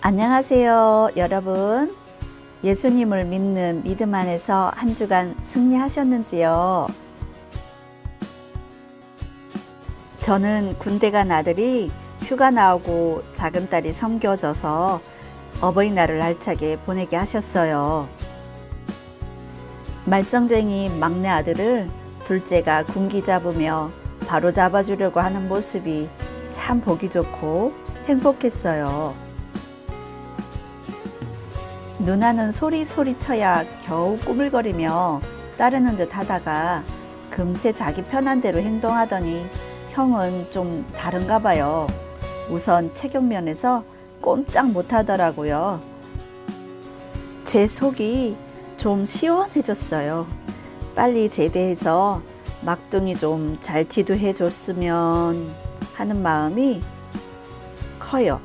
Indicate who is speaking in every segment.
Speaker 1: 안녕하세요, 여러분. 예수님을 믿는 믿음 안에서 한 주간 승리하셨는지요? 저는 군대 간 아들이 휴가 나오고 작은 딸이 섬겨져서 어버이날을 알차게 보내게 하셨어요. 말썽쟁이 막내 아들을 둘째가 군기 잡으며 바로 잡아주려고 하는 모습이 참 보기 좋고 행복했어요. 누나는 소리소리 쳐야 겨우 꾸물거리며 따르는 듯 하다가 금세 자기 편한 대로 행동하더니 형은 좀 다른가 봐요. 우선 체격면에서 꼼짝 못하더라고요. 제 속이 좀 시원해졌어요. 빨리 제대해서 막둥이 좀 잘 지도해 줬으면 하는 마음이 커요.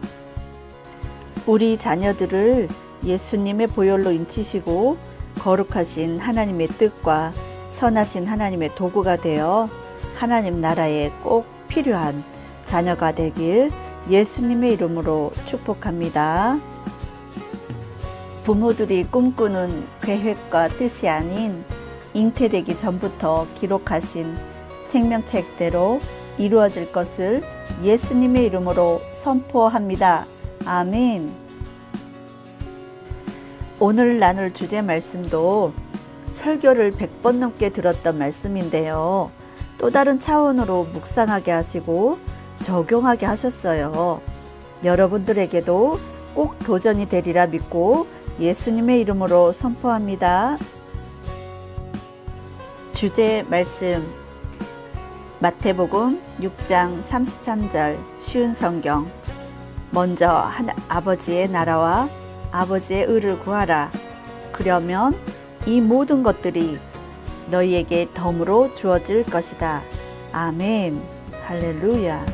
Speaker 1: 우리 자녀들을 예수님의 보혈로 인치시고 거룩하신 하나님의 뜻과 선하신 하나님의 도구가 되어 하나님 나라에 꼭 필요한 자녀가 되길 예수님의 이름으로 축복합니다. 부모들이 꿈꾸는 계획과 뜻이 아닌 잉태되기 전부터 기록하신 생명책대로 이루어질 것을 예수님의 이름으로 선포합니다. 아멘. 오늘 나눌 주제 말씀도 설교를 100번 넘게 들었던 말씀인데요. 또 다른 차원으로 묵상하게 하시고 적용하게 하셨어요. 여러분들에게도 꼭 도전이 되리라 믿고 예수님의 이름으로 선포합니다. 주제 말씀 마태복음 6장 33절 쉬운 성경. 먼저 아버지의 나라와 아버지의 의를 구하라. 그러면 이 모든 것들이 너희에게 덤으로 주어질 것이다. 아멘. 할렐루야.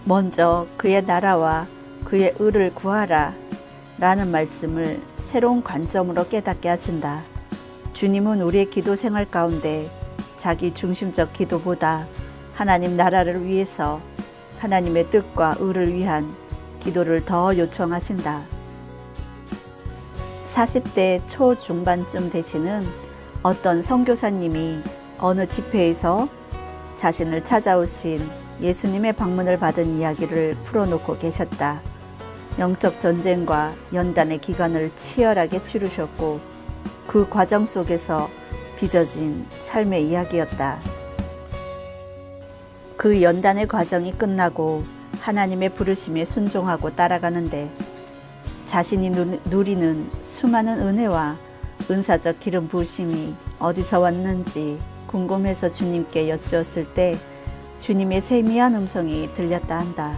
Speaker 1: 먼저 그의 나라와 그의 의를 구하라 라는 말씀을 새로운 관점으로 깨닫게 하신다. 주님은 우리의 기도 생활 가운데 자기 중심적 기도보다 하나님 나라를 위해서 하나님의 뜻과 의를 위한 기도를 더 요청하신다. 40대 초중반쯤 되시는 어떤 선교사님이 어느 집회에서 자신을 찾아오신 예수님의 방문을 받은 이야기를 풀어놓고 계셨다. 영적 전쟁과 연단의 기간을 치열하게 치르셨고 그 과정 속에서 빚어진 삶의 이야기였다. 그 연단의 과정이 끝나고 하나님의 부르심에 순종하고 따라가는데 자신이 누리는 수많은 은혜와 은사적 기름 부으심이 어디서 왔는지 궁금해서 주님께 여쭈었을 때 주님의 세미한 음성이 들렸다 한다.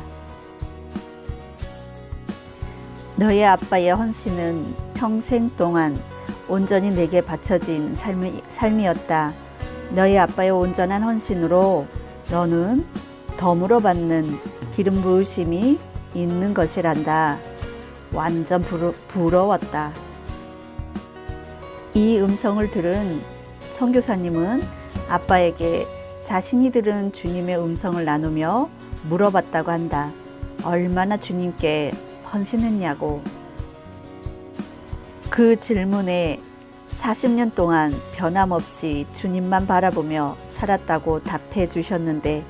Speaker 1: 너의 아빠의 헌신은 평생 동안 온전히 내게 바쳐진 삶이었다. 너의 아빠의 온전한 헌신으로 너는 덤으로 받는 기름 부으심이 있는 것이란다. 완전 부러웠다. 이 음성을 들은 선교사님은 아빠에게 자신이 들은 주님의 음성을 나누며 물어봤다고 한다. 얼마나 주님께 헌신했냐고. 그 질문에 40년 동안 변함없이 주님만 바라보며 살았다고 답해 주셨는데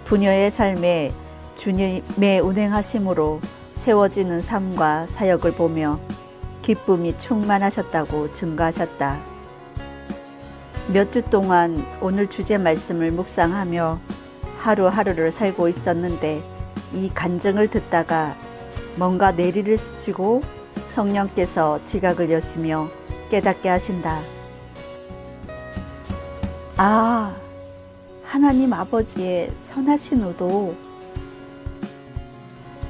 Speaker 1: 부녀의 삶에 주님의 운행하심으로 세워지는 삶과 사역을 보며 기쁨이 충만하셨다고 증거하셨다. 몇 주 동안 오늘 주제 말씀을 묵상하며 하루하루를 살고 있었는데 이 간증을 듣다가 뭔가 내리를 스치고 성령께서 지각을 여시며 깨닫게 하신다. 아, 하나님 아버지의 선하신 의도,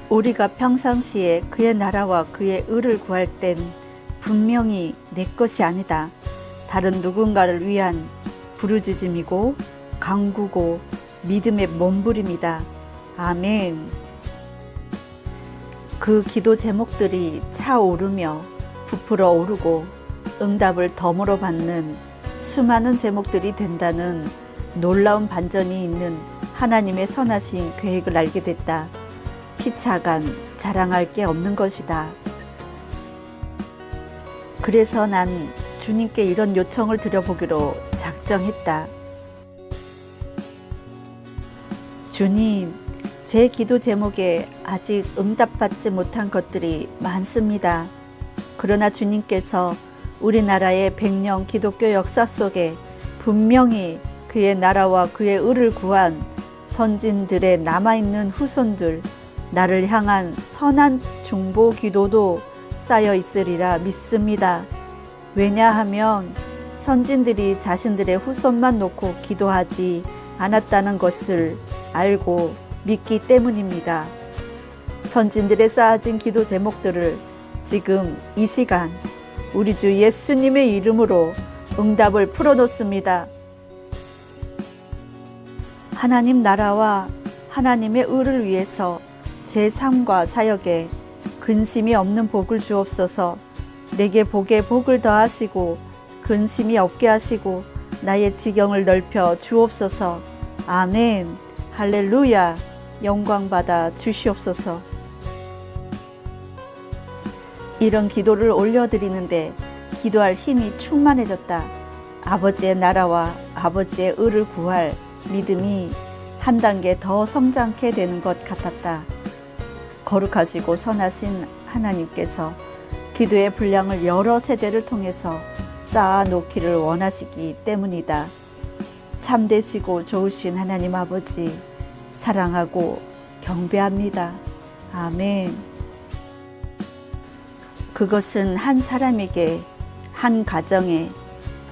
Speaker 1: 우리가 평상시에 그의 나라와 그의 의를 구할 땐 분명히 내 것이 아니다. 다른 누군가를 위한 부르짖음이고 간구고 믿음의 몸부림이다. 아멘. 그 기도 제목들이 차오르며 부풀어 오르고 응답을 덤으로 받는 수많은 제목들이 된다는 놀라운 반전이 있는 하나님의 선하신 계획을 알게 됐다. 피차간 자랑할 게 없는 것이다. 그래서 난 주님께 이런 요청을 드려보기로 작정했다. 주님, 제 기도 제목에 아직 응답받지 못한 것들이 많습니다. 그러나 주님께서 우리나라의 100년 기독교 역사 속에 분명히 그의 나라와 그의 의를 구한 선진들의 남아있는 후손들, 나를 향한 선한 중보 기도도 쌓여 있으리라 믿습니다. 왜냐하면 선진들이 자신들의 후손만 놓고 기도하지 않았다는 것을 알고 믿기 때문입니다. 선진들의 쌓아진 기도 제목들을 지금 이 시간 우리 주 예수님의 이름으로 응답을 풀어놓습니다. 하나님 나라와 하나님의 의를 위해서 제 삶과 사역에 근심이 없는 복을 주옵소서. 내게 복에 복을 더하시고 근심이 없게 하시고 나의 지경을 넓혀 주옵소서. 아멘. 할렐루야. 영광 받아 주시옵소서. 이런 기도를 올려드리는데 기도할 힘이 충만해졌다. 아버지의 나라와 아버지의 의를 구할 믿음이 한 단계 더 성장케 되는 것 같았다. 거룩하시고 선하신 하나님께서 기도의 분량을 여러 세대를 통해서 쌓아 놓기를 원하시기 때문이다. 참되시고 좋으신 하나님 아버지, 사랑하고 경배합니다. 아멘. 그것은 한 사람에게, 한 가정에,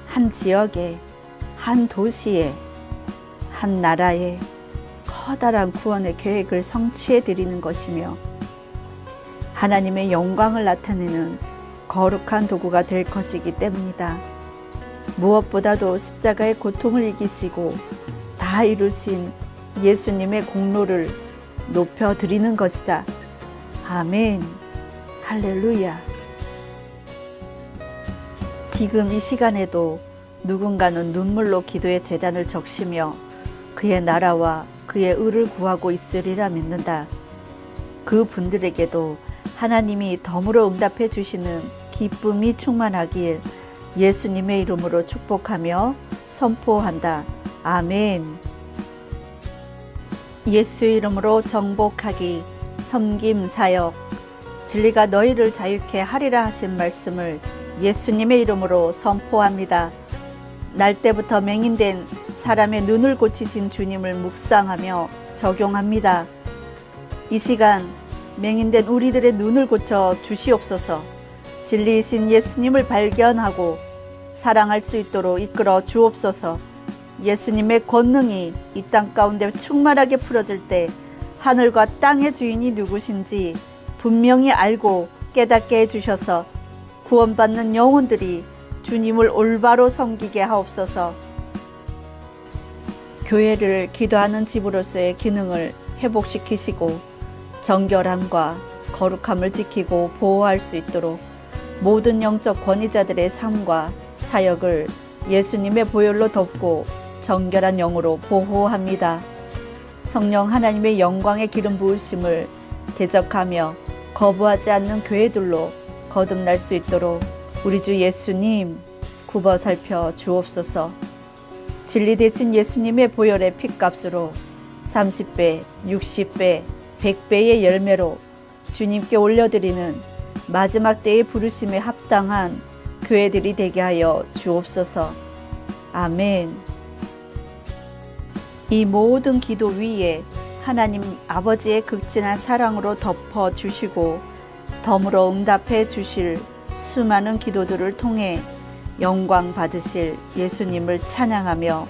Speaker 1: 한 지역에, 한 도시에, 한 나라에 커다란 구원의 계획을 성취해 드리는 것이며 하나님의 영광을 나타내는 거룩한 도구가 될 것이기 때문이다. 무엇보다도 십자가의 고통을 이기시고 다 이루신 예수님의 공로를 높여 드리는 것이다. 아멘. 할렐루야. 지금 이 시간에도 누군가는 눈물로 기도의 제단을 적시며 그의 나라와 그의 의를 구하고 있으리라 믿는다. 그 분들에게도 하나님이 덤으로 응답해 주시는 기쁨이 충만하길 예수님의 이름으로 축복하며 선포한다. 아멘. 예수의 이름으로 정복하기, 섬김 사역, 진리가 너희를 자유케 하리라 하신 말씀을 예수님의 이름으로 선포합니다. 날 때부터 맹인된 사람의 눈을 고치신 주님을 묵상하며 적용합니다. 이 시간 맹인된 우리들의 눈을 고쳐 주시옵소서. 진리이신 예수님을 발견하고 사랑할 수 있도록 이끌어 주옵소서. 예수님의 권능이 이 땅 가운데 충만하게 풀어질 때 하늘과 땅의 주인이 누구신지 분명히 알고 깨닫게 해주셔서 구원받는 영혼들이 주님을 올바로 섬기게 하옵소서. 교회를 기도하는 집으로서의 기능을 회복시키시고 정결함과 거룩함을 지키고 보호할 수 있도록 모든 영적 권위자들의 삶과 사역을 예수님의 보혈로 덮고 정결한 영으로 보호합니다. 성령 하나님의 영광의 기름 부으심을 대적하며 거부하지 않는 교회들로 거듭날 수 있도록 우리 주 예수님 굽어 살펴 주옵소서. 진리 되신 예수님의 보혈의 핏값으로 30배, 60배, 100배의 열매로 주님께 올려드리는 마지막 때의 부르심에 합당한 교회들이 되게 하여 주옵소서. 아멘. 이 모든 기도 위에 하나님 아버지의 극진한 사랑으로 덮어 주시고 덤으로 응답해 주실 수많은 기도들을 통해 영광 받으실 예수님을 찬양하며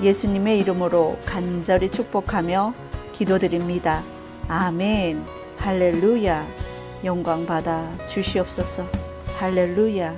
Speaker 1: 예수님의 이름으로 간절히 축복하며 기도드립니다. 아멘. 할렐루야. 영광 받아 주시옵소서. 할렐루야.